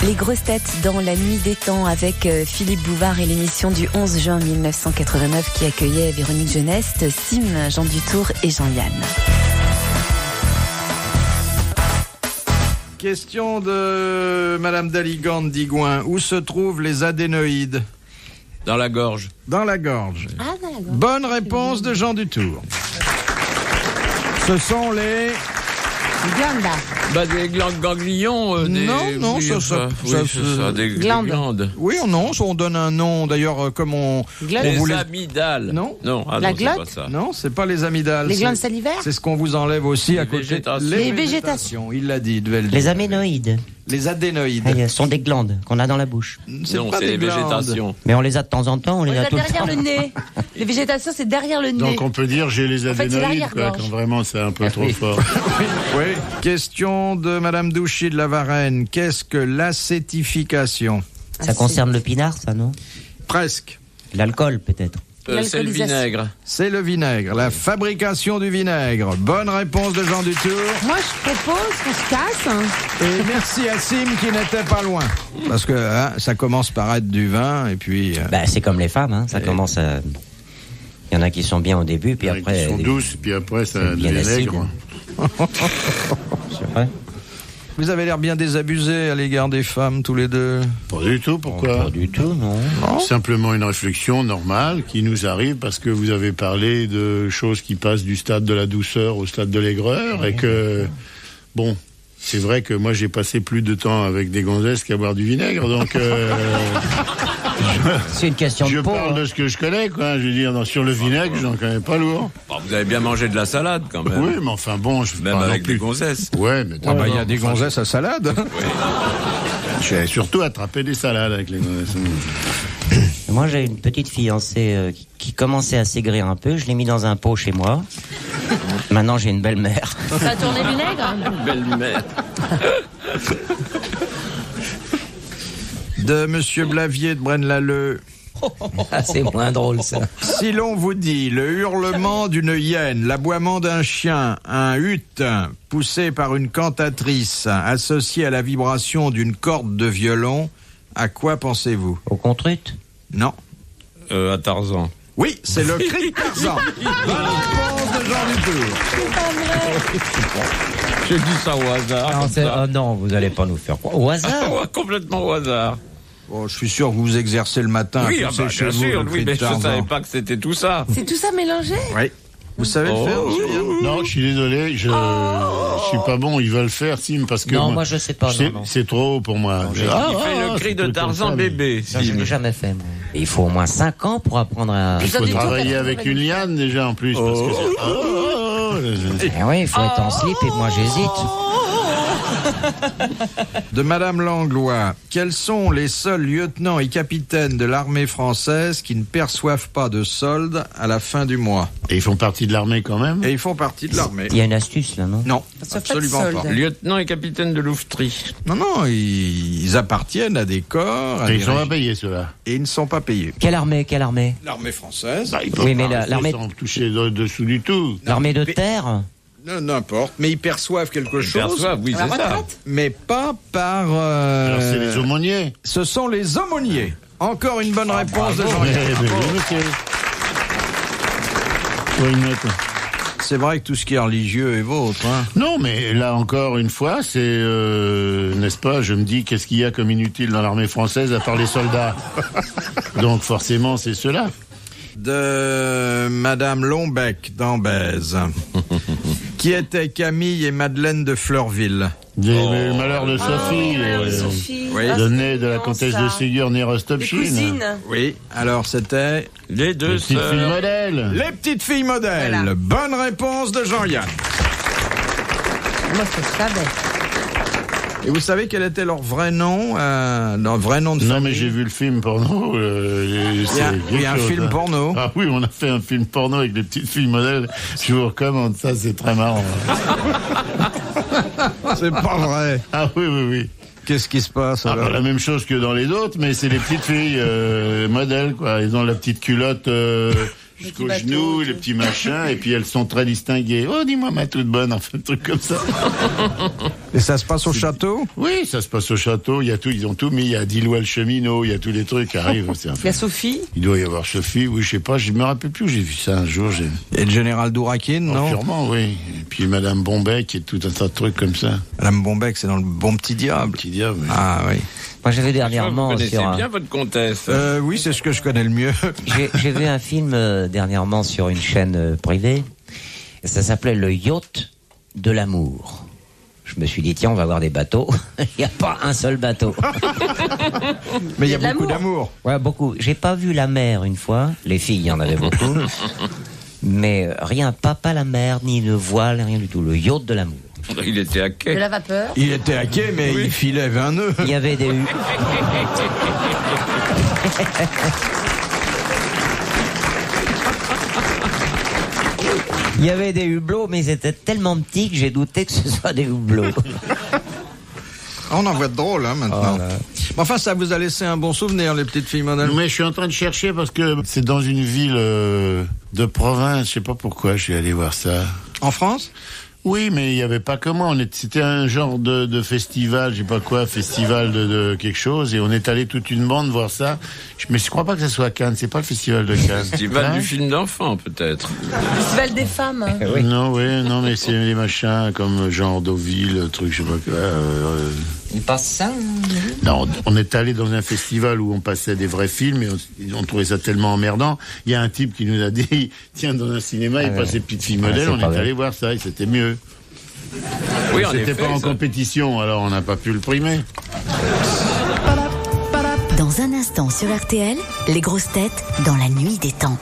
Les grosses têtes dans la nuit des temps avec Philippe Bouvard et l'émission du 11 juin 1989 qui accueillait Véronique Jeuneste, Sim, Jean Dutour et Jean-Yann. Question de Madame Daligande d'Igouin. Où se trouvent les adénoïdes? Dans la gorge. Dans la gorge. Ah, dans la gorge. Bonne réponse de Jean Dutour. Ce sont les... Des glandes ganglions. Non, des glandes. Oui, non, on donne un nom. D'ailleurs, comme on les amygdales. Non, la c'est glotte. pas ça. non, c'est pas les amygdales. Les glandes salivaires. C'est ce qu'on vous enlève aussi à côté. Végétations. Les végétations. Il l'a dit, il devait le dire. Les aménoïdes. Les adénoïdes. Ce sont des glandes qu'on a dans la bouche. Non, pas c'est des les glandes. végétations. Mais on les a de temps en temps, on les a tout le derrière temps. le nez. Les végétations, c'est derrière le nez. Donc on peut dire j'ai les En fait, c'est adénoïdes, l'arrière-gorge. quand vraiment c'est un peu trop fort. Oui. Question de Madame Douchy de la Varenne. Qu'est-ce que l'acétification? Ça concerne le pinard, ça, non? Presque. L'alcool, peut-être. C'est le L'alcoolisation. vinaigre. C'est le vinaigre, la fabrication du vinaigre. Bonne réponse de Jean Dutour. Moi, je propose qu'on se casse. Et merci à Sim qui n'était pas loin. Parce que ça commence par être du vin et puis... C'est comme les femmes, ça commence à... Il y en a qui sont bien au début, puis après... Ils sont douces, puis après ça bien devient acide. aigre. C'est vrai. Vous avez l'air bien désabusé à l'égard des femmes, tous les deux. Pas du tout, pourquoi? Pas du tout, non. Simplement une réflexion normale qui nous arrive parce que vous avez parlé de choses qui passent du stade de la douceur au stade de l'aigreur et que, bon, c'est vrai que moi j'ai passé plus de temps avec des gonzesses qu'à boire du vinaigre, donc C'est une question je de peau. parle de ce que je connais, quoi. Je veux dire, sur le vinaigre, j'en connais pas lourd. Vous avez bien mangé de la salade quand même. Oui, mais enfin bon, je Même pas non avec des plus. gonzesses. Ouais, mais Il y a des gonzesses à salade. j'ai surtout attrapé des salades avec les gonzesses. Moi, j'ai une petite fiancée qui commençait à s'aigrir un peu. Je l'ai mis dans un pot chez moi. Maintenant, j'ai une belle-mère. Ça a tourné vinaigre. Belle-mère. De Monsieur Blavier de Braine-l'Alleud. C'est moins drôle, ça. Si l'on vous dit le hurlement d'une hyène, l'aboiement d'un chien, un hutte poussé par une cantatrice associé à la vibration d'une corde de violon, à quoi pensez-vous? Au contrute? Non. À Tarzan. Oui, c'est le cri de Tarzan. Bonne réponse de Jean Dutour. J'ai dit ça au hasard. Non, non, vous allez pas nous faire croire. Au hasard? Ouais, complètement au hasard. Bon, je suis sûr que vous exercez le matin. Oui, à pousser bien chez vous sûr, le oui, cri de mais je Tarzan. savais pas que c'était tout ça. C'est tout ça mélangé. Oui. Vous savez le faire, monsieur Yann? Non, je suis désolé, je suis pas bon. Ils veulent faire, Sim, parce que Non, moi, je sais pas. Non. c'est trop haut pour moi. Il fait le cri c'est de tout Tarzan comme ça, mais bébé. Non, je l'ai jamais fait, moi. Et il faut au moins 5 ans pour apprendre à... Il faut travailler avec une liane déjà en plus. Parce que Eh oui, il faut être en slip et moi, j'hésite. De Madame Langlois, quels sont les seuls lieutenants et capitaines de l'armée française qui ne perçoivent pas de solde à la fin du mois? Et ils font partie de l'armée quand même. Et ils font partie de l'armée. Il y a une astuce, là, non? Non, Ça fait absolument de pas. solde. Lieutenant et capitaine de louveterie. Non, ils appartiennent à des corps, à Et des ils sont pas régiments, payés ceux-là. et ils ne sont pas payés. Quelle armée? L'armée française, Ils peuvent Oui, mais pas l'armée- sans toucher dessous du tout. L'armée de mais- terre? n'importe, mais ils perçoivent quelque chose, Perçoivent, oui, c'est ça. mais pas par... Alors c'est les aumôniers. Ce sont les aumôniers. Encore une bonne réponse de Eh Jean-Yann. ben, oui, monsieur. Oui, une note. C'est vrai que tout ce qui est religieux est vôtre. Hein. Non, mais là encore une fois, c'est, n'est-ce pas, je me dis, qu'est-ce qu'il y a comme inutile dans l'armée française à part les soldats? Donc forcément, c'est cela. De Madame Lombec d'Ambèze. Qui étaient Camille et Madeleine de Fleurville. Des malheurs de Sophie, Sophie. Oui. donné de la comtesse de Ségur Les Nérostopchine. cousines. Oui, alors c'était Les deux Les petites filles sœurs. modèles. les petites filles modèles. Voilà. Bonne réponse de Jean-Yann. Moi, je savais. Et vous savez quel était leur vrai nom, leur vrai nom de Non, famille? mais j'ai vu le film porno. Il y a un film porno. Ah oui, on a fait un film porno avec les petites filles modèles. Je vous recommande ça, c'est très marrant. C'est pas vrai. Ah oui, oui, oui. Qu'est-ce qui se passe Ah, alors? bah, la même chose que dans les autres, mais c'est les petites filles modèles, quoi. Ils ont la petite culotte jusqu'au bateau, genou, ok. les petits machins, et puis elles sont très distinguées. Oh, dis-moi ma toute bonne, enfin, un truc comme ça. Et ça se passe au château? Oui, ça se passe au château, il y a tout, ils ont tout mis, il y a Dilois le cheminot, il y a tous les trucs qui arrivent. C'est un Il y a Sophie. Il doit y avoir Sophie, oui, je sais pas, je me rappelle plus où j'ai vu ça un jour. Et le général Dourakine, non? Sûrement, oui. Et puis Madame Bombec et tout un tas de trucs comme ça. Madame Bombec, c'est dans le Bon Petit Diable. Petit diable. Oui. Ah oui. Moi, j'avais Vous dernièrement connaissez sur bien votre comtesse. Oui, c'est ce que je connais le mieux. j'ai vu un film dernièrement sur une chaîne privée. Et ça s'appelait Le Yacht de l'amour. Je me suis dit, tiens, on va voir des bateaux. Il n'y a pas un seul bateau. Mais il y a de beaucoup l'amour. d'amour. Ouais, beaucoup. J'ai pas vu la mer une fois. Les filles, il y en avait beaucoup. Mais rien, pas la mer, ni le voile, rien du tout. Le yacht de l'amour. Il était à De quai. la vapeur. Il était à quai, mais il filait 20 nœuds. Il y avait des Il y avait des hublots, mais ils étaient tellement petits que j'ai douté que ce soit des hublots. On en voit de drôles, hein, maintenant. Oh là. Enfin, ça vous a laissé un bon souvenir, les petites filles modèles. Mais je suis en train de chercher parce que c'est dans une ville de province, je sais pas pourquoi, je suis allé voir ça. En France? Oui, mais il n'y avait pas comment. C'était un genre de festival, je sais pas quoi, festival de quelque chose, et on est allé toute une bande voir ça. Mais je crois pas que ça soit à Cannes, c'est pas le festival de Cannes. Festival Hein du film d'enfant, peut-être. Festival des femmes. Oui. Non, mais c'est des machins comme genre Deauville, truc, je sais pas quoi. Il passe ça. Non, on est allé dans un festival où on passait des vrais films et on trouvait ça tellement emmerdant. Il y a un type qui nous a dit, tiens, dans un cinéma, il passait Petite Fille Modèle, c'est on est pas vrai. allé voir ça et c'était mieux. Oui, en C'était effet. pas en ça- compétition, alors on n'a pas pu le primer. Dans un instant sur RTL, les grosses têtes dans la nuit des temps.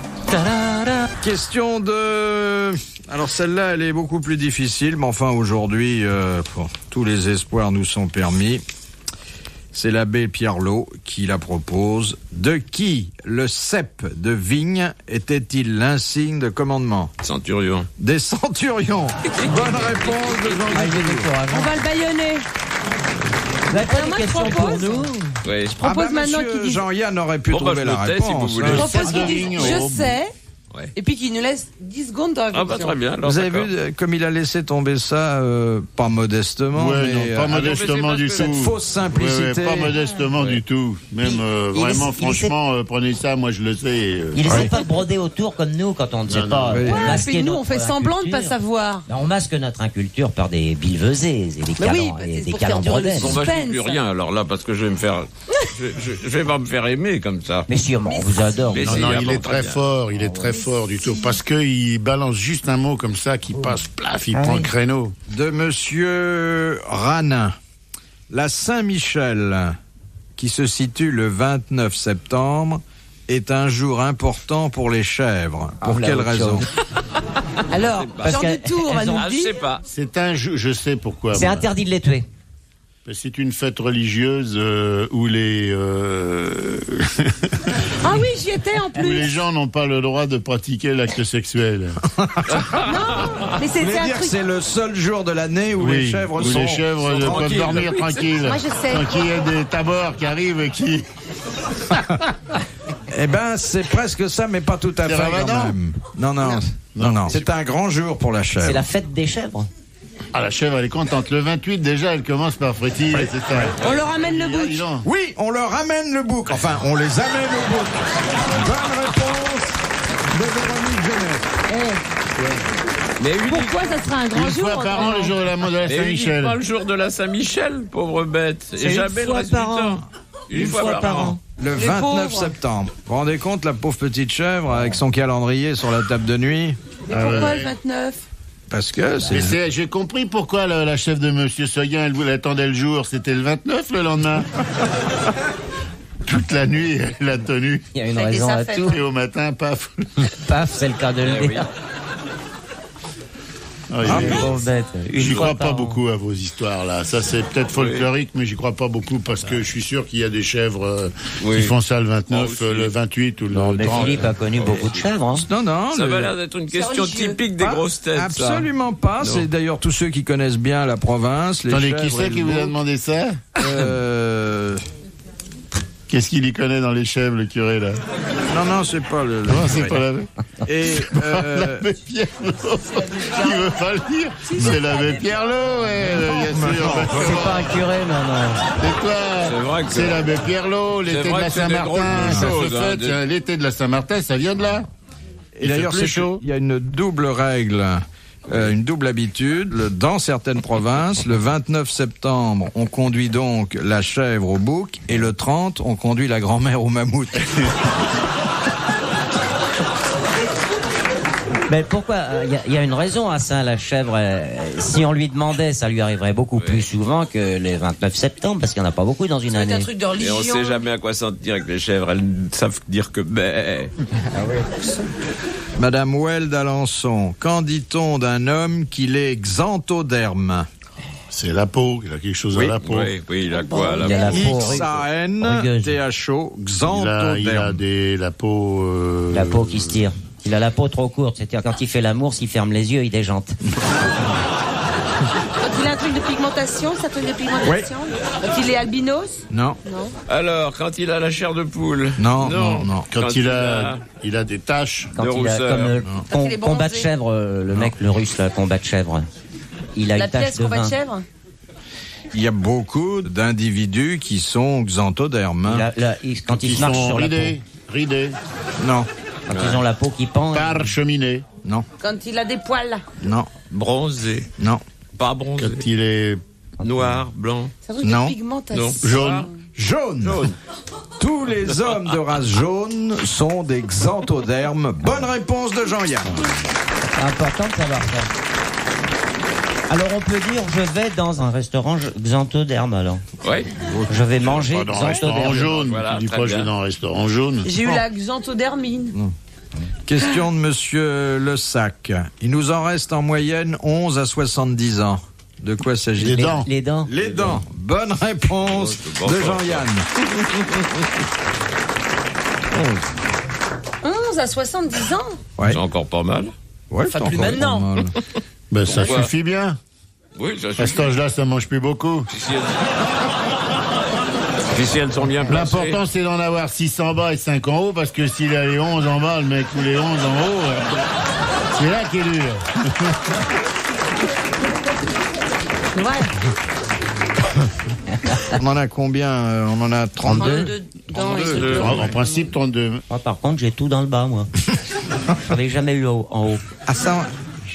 Question de... Alors celle-là, elle est beaucoup plus difficile, mais enfin aujourd'hui, tous les espoirs nous sont permis. C'est l'abbé Pierrelot qui la propose. De qui le cep de vigne était-il l'insigne de commandement? Centurion. Des centurions. Bonne réponse de Jean-Luc. On va le baïonner. Vous avez pas Alors moi, de je questions pour propose- nous? Oui. Propose maintenant monsieur qu'il dise. Jean-Yann aurait pu Bon, bah, trouver je la le tais, si vous réponse. voulez. Je hein. propose qu'il de dise vigne, je oh. sais. Ouais. Et puis qu'il nous laisse 10 secondes de Ah réflexion. bah très bien. alors, Vous avez d'accord. vu comme il a laissé tomber ça, pas modestement, Ouais, mais non, pas avec modestement du tout. cette fausse simplicité. Ouais, pas modestement du tout. Même il vraiment, essaie- franchement, prenez ça, moi je le sais. Il essaie pas de broder autour comme nous quand on ne sait Non, pas. non, oui. Ouais, masquer puis nous, notre on fait semblant de pas inculture. savoir. Ben, on masque notre inculture par des billevesées et des Mais oui, calendes bah, c'est et des pour faire calendes durer le rebelles. Bon, bah, je dis suspense. plus rien, alors là, parce que je vais me faire. je vais pas me faire aimer comme ça. Mais sûrement, on vous adore. Mais Non, c'est non, ah il bon, est très très bien. fort, il est très fort du tout. Parce qu'il balance juste un mot comme ça qui passe, plaf, il prend oui. le créneau. De monsieur Ranin. La Saint-Michel, qui se situe le 29 septembre, est un jour important pour les chèvres. Pour là, quelle autre raison? chose. Alors, Parce Jean qu'elles- du Tour va elles nous ont- Ah, le je sais dire. pas. C'est un jeu, je sais pourquoi. C'est moi. interdit de les tuer. C'est une fête religieuse où les Ah oui, j'y étais en où les plus. gens n'ont pas le droit de pratiquer l'acte sexuel. Non, mais Vous c'était voulez un dire que truc. c'est le seul jour de l'année où les chèvres où sont, les chèvres sont peuvent tranquilles. dormir tranquilles. Moi, je sais. Tant qu'il y a des tabords qui arrivent et qui... Eh ben, c'est presque ça, mais pas tout à C'est fait Ramadan quand même. Non. C'est un grand jour pour la chèvre. C'est la fête des chèvres. Ah, la chèvre, elle est contente. Le 28, déjà, elle commence par frétiller. C'est ça. On leur amène le Ah, bout. dis donc. Oui, on leur amène le bouc. Enfin, on les amène au bouc. Bonne réponse de Véronique Jeunesse. Mais Pourquoi ça sera un grand Une jour fois par an, le jour de la Mais Saint-Michel. uniquement le jour de la Saint-Michel, pauvre bête. C'est Et une jamais le fois reste par du an. temps. Une fois par an. Le Les 29 pauvres. septembre. Vous vous rendez compte, la pauvre petite chèvre avec son calendrier sur la table de nuit? Et pourquoi le 29? Parce que Mais c'est... j'ai compris pourquoi la chef de Monsieur Seguin, elle attendait le jour. C'était le 29 le lendemain. Toute la nuit, elle a tenu. Il y a une Ça a été raison sa à fête. tout. Et au matin, paf. Paf, c'est le cas de le Eh oui. dire. Ah, Pauvre bête. Une J'y fois crois par pas an. beaucoup à vos histoires là. Ça c'est peut-être folklorique, mais j'y crois pas beaucoup parce que je suis sûr qu'il y a des chèvres Oui. qui font ça le 29, Moi aussi. le 28 ou Non, le mais 30. Philippe a connu beaucoup de chèvres. Hein. Non, Ça le- va l'air d'être une question religieux. typique des Ah, grosses têtes. ça. Absolument pas. C'est d'ailleurs tous ceux qui connaissent bien la province. Les Attendez, chèvres qui et c'est le qui vous a bouc. demandé ça Euh, Qu'est-ce qu'il y connaît dans les chèvres, le curé là Non, c'est pas le. Non, c'est pas l'abbé. Et L'abbé Pierrelot. Il veut pas le dire. C'est l'abbé Pierrelot, ouais. Bien sûr. C'est pas un curé, non. C'est quoi? C'est vrai que C'est l'abbé Pierrelot, c'est l'été de vrai la que c'est des drôles Saint-Martin. de Ça choses, se hein, fête. des- L'été de la Saint-Martin, ça vient de là. Et d'ailleurs, fait plus chaud. il y a une double règle, une double habitude. Dans certaines provinces, le 29 septembre, on conduit donc la chèvre au bouc, et le 30, on conduit la grand-mère au mammouth. Mais pourquoi? Il y a une raison à ça, la chèvre. Si on lui demandait, ça lui arriverait beaucoup plus souvent que les 29 septembre, parce qu'il n'y en a pas beaucoup dans une Ça va être un année. truc de Et religion. on sait jamais à quoi s'en tenir avec les chèvres. Elles savent dire que Madame Well d'Alençon, qu'en dit-on d'un homme qu'il est xanthoderme? C'est la peau. Il a quelque chose à la peau. Oui, il a quoi là? Il a la peau rugueuse. XANTHO, Il a xanthoderme. la peau. La peau qui se tire. Il a la peau trop courte, c'est-à-dire quand il fait l'amour, s'il ferme les yeux, il déjante. Quand il a un truc de pigmentation, ça truc de pigmentation. Quand il est albinos. Non, Alors, quand il a la chair de poule? non. Quand il a des taches. Quand De il a rousseur. comme Quand il est bronzé. combat de chèvre, le mec, le russe, là, combat de chèvre. Il a La une tache pièce de qu'on va vin. de chèvre. Il y a beaucoup d'individus qui sont xanthodermes. hein. Quand ils Ils se marchent sont sur la peau. ridés. Non, Quand ils ont la peau qui pend. Parcheminés. non, Quand il a des poils. non, Bronzé. non. Pas bronzé. Quand il est Noir, blanc. Ça truc Non. de pigmentation. jaune. Jaune. Tous les hommes de race jaune sont des xanthodermes. Bonne réponse de Jean-Yann. C'est important de savoir ça. Alors on peut dire, je vais dans un restaurant xanthoderme alors. Oui. Je vais manger Pas dans un restaurant xanthoderme. jaune. Voilà, Tu dis très pas je bien. vais dans un restaurant jaune. J'ai eu la xanthodermine. Question de Monsieur Le Sac. Il nous en reste en moyenne 11 à 70 ans. De quoi Les s'agit-il? dents. Les dents. Les dents. Bonne réponse Oh, c'est bon de fort. Jean-Yann. 11 à 70 ans. Ouais. C'est encore pas mal. Ouais, Enfin, c'est plus encore maintenant. pas mal. Ben, ça Pourquoi suffit bien. Oui, ça À suffit. cet âge-là, ça mange plus beaucoup. Si elles sont bien placées. L'important, c'est d'en avoir 6 en bas et 5 en haut, parce que s'il a les 11 en bas, le mec, ou les 11 en haut, c'est là qu'il est dur. Ouais. On en a combien? On en a 32. 32 dents. 32. En principe, 32. Moi, par contre, j'ai tout dans le bas, moi. J'en ai jamais eu en haut. Ah, ça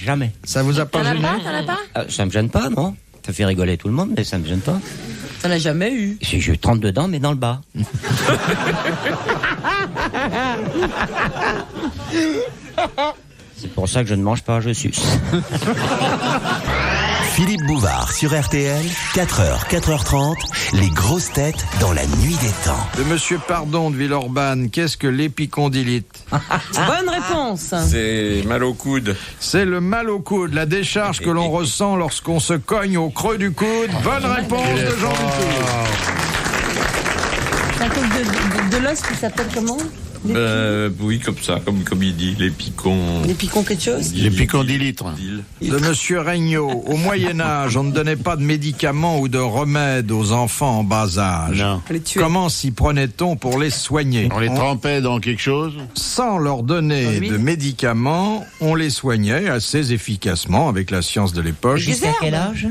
Jamais. vous a pas T'en as gêné? pas, t'en as pas? Ça me gêne pas, non? Ça fait rigoler tout le monde, mais ça me gêne pas. T'en as jamais eu. J'ai 32 dents, mais dans le bas. C'est pour ça que je ne mange pas, je suce. Philippe Bouvard sur RTL, 4h, 4h30, les grosses têtes dans la nuit des temps. De Monsieur Pardon de Villeurbanne, qu'est-ce que l'épicondylite? Bonne réponse. C'est mal au coude. C'est le mal au coude, la décharge que l'on ressent lorsqu'on se cogne au creux du coude. Bonne réponse de Jean Dutour. C'est un truc de l'os qui s'appelle comment? Oui, comme ça, comme il dit, les picons. Les picons quelque chose? Les picondilitres. De Monsieur Regnault, au Moyen-Âge, on ne donnait pas de médicaments ou de remèdes aux enfants en bas âge. Non. Les tuer. Comment s'y prenait-on pour les soigner? On les trempait dans quelque chose. Sans leur donner l'huile. de médicaments, on les soignait assez efficacement avec la science de l'époque. Jusqu'à herbes. quel âge?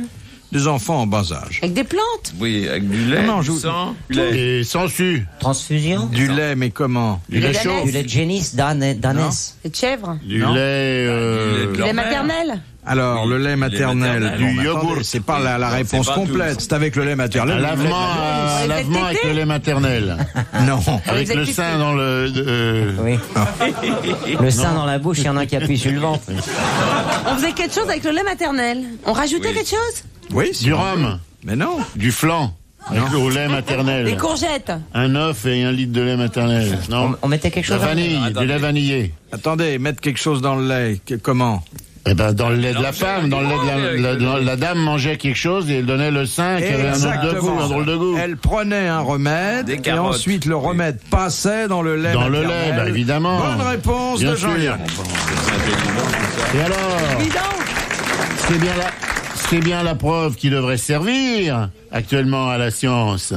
Des enfants en bas âge. Avec des plantes. Oui, avec du lait, Non, du je- sang, du lait. Et sans su. Transfusion? Du lait, mais comment? Du lait chaud. Du lait de génisse, d'ânesse. Des chèvres. Du Non. lait. Du Du Leur lait mère. maternel. Alors, le lait maternel, maternel. bon, Du mais yogourt. attendez, c'est pas la Non, réponse c'est pas complète, tout. c'est avec le lait Un maternel. lavement avec le lait maternel. Non. Avec le activités. sein dans le. Oui. Le sein dans la bouche, il y en a un qui appuie sur le ventre. On faisait quelque chose avec le lait maternel. On rajoutait Oui. quelque chose? Oui, si Du on rhum. veut. Mais non. Du flan. Avec au lait Des maternel. courgettes. Un œuf et 1 litre de lait maternel. Non. On mettait quelque La chose. vanille, du lait vanillé. Attendez, mettre quelque chose dans le lait, comment? Eh ben, dans le lait de la femme, dans le lait de la dame mangeait quelque chose et elle donnait le sein qui avait un autre de goût, un drôle de goût. Elle prenait un remède Des et carottes. ensuite le remède passait dans le lait Dans le maternel. lait, bah, évidemment. Bonne réponse Bien de sûr. Jean-Yann. Et alors, Bidon. c'est bien la preuve qui devrait servir actuellement à la science.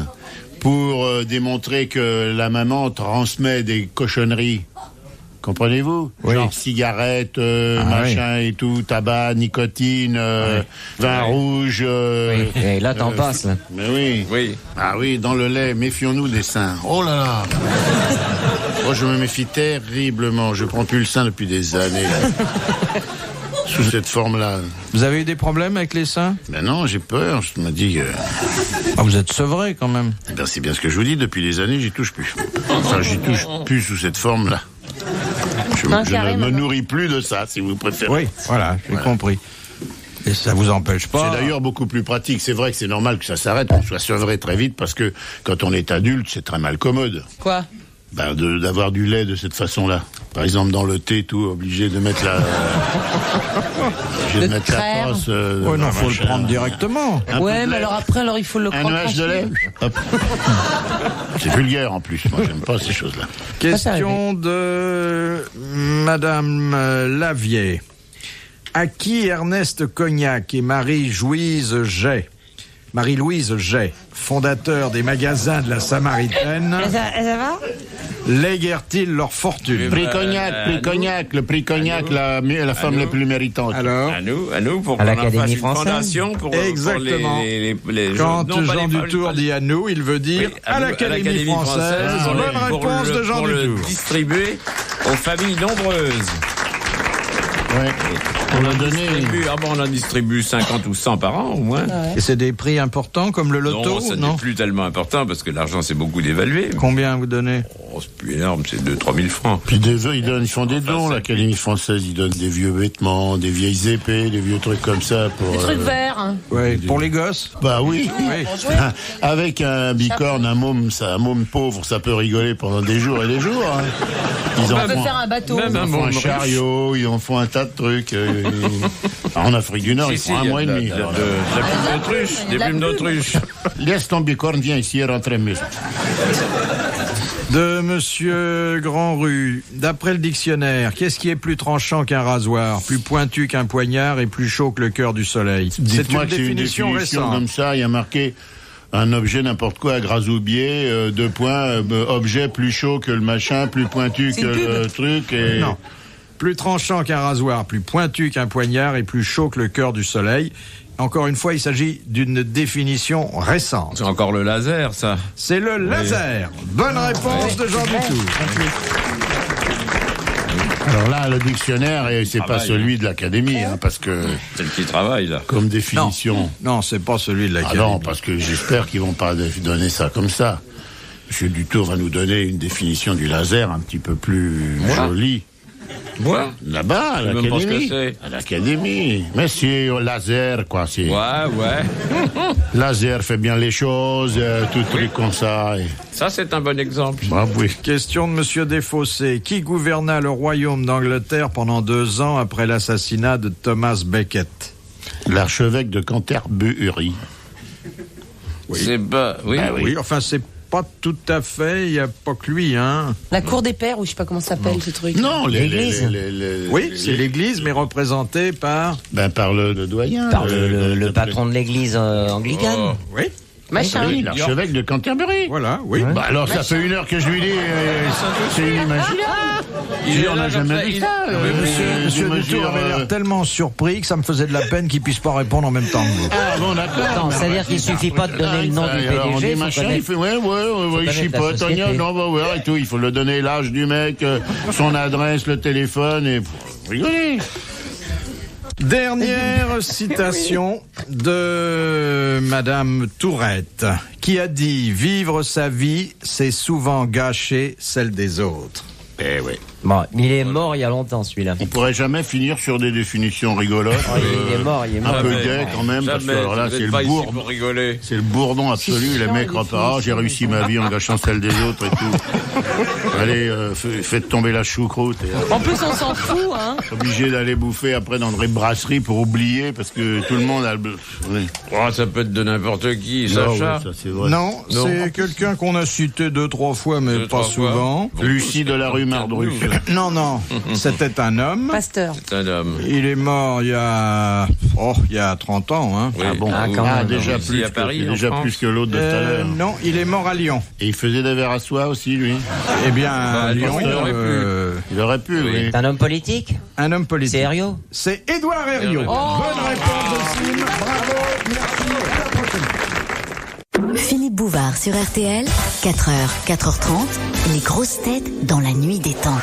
pour démontrer que la maman transmet des cochonneries. Comprenez-vous? Oui. Genre cigarettes, machin et tout, tabac, nicotine, vin rouge. Oui. Et là, t'en passes, là. Mais oui. Oui. Ah oui, dans le lait, méfions-nous des seins. Oh là là. Moi, je me méfie terriblement. Je prends plus le sein depuis des années. Sous cette forme-là. Vous avez eu des problèmes avec les seins? Ben non, j'ai peur. Je me dis que... Ah, vous êtes sevré quand même. Eh ben, c'est bien ce que je vous dis. Depuis des années, j'y touche plus. Enfin, j'y touche plus sous cette forme-là. Je ne me nourris plus de ça, si vous préférez. Oui, voilà, j'ai compris. Et ça vous empêche pas. C'est d'ailleurs beaucoup plus pratique. C'est vrai que c'est normal que ça s'arrête, qu'on soit sevré très vite, parce que quand on est adulte, c'est très mal commode. Quoi? Ben, d'avoir du lait de cette façon-là. Par exemple, dans le thé, tout, obligé de mettre la... obligé de mettre la brosse. Ouais, non, faut le prendre directement. Ouais, mais alors après, il faut le Un nuage de lait. Hop. C'est vulgaire, en plus. Moi, j'aime pas ces choses-là. Question de Madame Lavier. À qui Ernest Cognac et Marie-Louise Jay, fondateurs des magasins de la Samaritaine, Ça va? léguèrent-ils leur fortune? Prix Cognac, le prix Cognac, la femme la plus méritante. Alors, À nous, pour À qu'on en l'Académie fasse une française. fondation pour Exactement. les quand non, pas Jean les- Dutour pas- dit à nous, il veut dire Oui, à l'Académie française. pour Bonne pour réponse de Jean pour le Dutour. distribuer aux familles nombreuses. Ouais. Pour le donner. On en distribue 50 ou 100 par an, au moins. Et c'est des prix importants comme le loto, Non, ça non? n'est plus tellement important parce que l'argent s'est beaucoup dévalué. Combien vous donnez? Oh, c'est plus énorme, c'est 2-3 000 francs. Puis ils font des dons, l'Académie française. Ils donnent des vieux vêtements, des vieilles épées, des vieux trucs comme ça. Pour, Le truc vert. Hein. Oui, pour les gosses. Bah oui. Oui. Avec un bicorne, un môme pauvre, ça peut rigoler pendant des jours et des jours. Hein. Ils en On peut font faire un bateau. Même ils en font un môme chariot, ils en font un tas de trucs. En Afrique du Nord, ils font un mois et demi. De la plume d'autruche, des plumes d'autruche. Laisse ton bicorne, viens ici et rentre à la maison. De Monsieur Grandrue, d'après le dictionnaire, qu'est-ce qui est plus tranchant qu'un rasoir, plus pointu qu'un poignard et plus chaud que le cœur du soleil? Dites-moi que c'est une définition récente. comme ça, il y a marqué un objet n'importe quoi à Grasoubier, 2 points, objet plus chaud que le machin, plus pointu que le truc. Et... Non. Plus tranchant qu'un rasoir, plus pointu qu'un poignard et plus chaud que le cœur du soleil. Encore une fois, il s'agit d'une définition récente. C'est encore le laser, ça. C'est le laser. Bonne réponse de Jean Dutour. Alors là, le dictionnaire, c'est pas Travail, celui de l'Académie, hein, parce que, C'est le petit travail, là. comme définition... Non, c'est pas celui de Ah l'Académie. non, parce que j'espère qu'ils vont pas donner ça comme ça. Monsieur Dutour va nous donner une définition du laser un petit peu plus jolie. Moi Là-bas, à Je sais même pas ce que l'Académie. c'est. À l'Académie. Mais c'est au laser, quoi. C'est... Ouais. Laser fait bien les choses, tout truc comme ça. Et... Ça, c'est un bon exemple. Ah oui. Question de Monsieur Desfossés. Qui gouverna le royaume d'Angleterre pendant 2 ans après l'assassinat de Thomas Becket? L'archevêque de Canterbury. C'est pas... Oui. Ah Oui, enfin, c'est pas tout à fait, il n'y a pas que lui, hein. La cour des pères, ou je sais pas comment ça s'appelle ce truc. Non, L'église. Oui, c'est l'église, mais représentée par... Ben, par le doyen. Par le patron de l'église anglicane. Oh. Oui, Machin. Oui, l'archevêque de Canterbury. voilà, oui. Bah alors, ça fait 1 heure que je lui dis, c'est inimaginable. On n'a jamais vu ça. Monsieur Dutour avait l'air tellement surpris que ça me faisait de la peine qu'il puisse pas répondre en même temps que vous. Ah bon, d'accord. Non, c'est-à-dire qu'il suffit pas de donner le nom du Alors, on dit PDG, faut machin, il connaître. fait ouais, je sais connaître la pas, société. Tania, non, bah ouais, et tout. Il faut le donner l'âge du mec, son adresse, le téléphone, et rigolez. Dernière citation de Madame Tourette, qui a dit « Vivre sa vie, c'est souvent gâcher celle des autres ». Eh oui. Bon, il est mort il y a longtemps, celui-là. On pourrait jamais finir sur des définitions rigolotes. Oh, il est mort, il est mort. Un peu gay quand même, parce que alors là, c'est le bourdon. pour rigoler. C'est le bourdon absolu, les mecs repartent, j'ai réussi ma vie en gâchant celle des autres et tout. Allez, faites tomber la choucroute. En plus, on s'en fout, hein. Obligé d'aller bouffer après dans des brasseries pour oublier, parce que tout le monde a le... Oui. Oh, ça peut être de n'importe qui, Non, Sacha. ouais, ça, c'est vrai. Non, c'est quelqu'un qu'on a cité 2-3 fois, mais Deux, pas trois fois. souvent. Lucie de la rue Mardruf. Non, c'était un homme. Pasteur. C'est un homme. Il est mort il y a 30 ans. Hein. Oui. Ah bon, quand même. déjà, Ici, plus, à Paris, que, en déjà France. plus que l'autre de tout à l'heure. Non, il est mort à Lyon. Et il faisait des verres à soie aussi, lui. Eh bien, à Lyon, il aurait pu. Il aurait pu, oui. C'est un homme politique? un homme politique. C'est Herriot? C'est Édouard Herriot. Oh. Bonne réponse de Sim. Bravo, merci. À la prochaine. Philippe Bouvard sur RTL, 4h, 4h30, les grosses têtes dans la nuit des temps.